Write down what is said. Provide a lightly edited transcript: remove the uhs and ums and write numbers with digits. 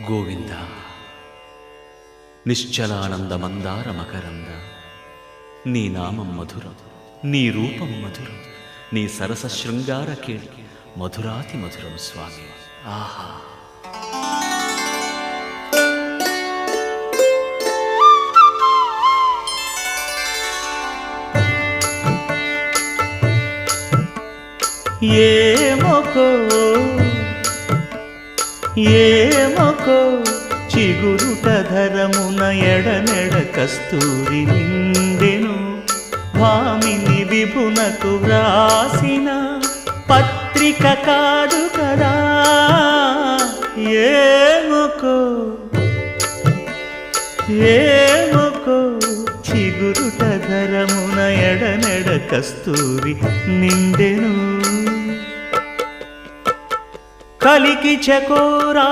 గోవింద నిశ్చలానంద మందార మకరంద నీ నామం మధురం, నీ రూపం మధురం, నీ సరస శృంగార కేళి మధురాతి మధురం స్వామి. ఆహా! ఏమొకో చిగురుట ధరమున ఎడనెడ కస్తూరి నిండెను, భామిని విభునకు వ్రాసిన పత్రిక కాదు కదా. ఏమొకో చిగురుట ధరమున ఎడనెడ కస్తూరి నిండెను, కలికి చకోరా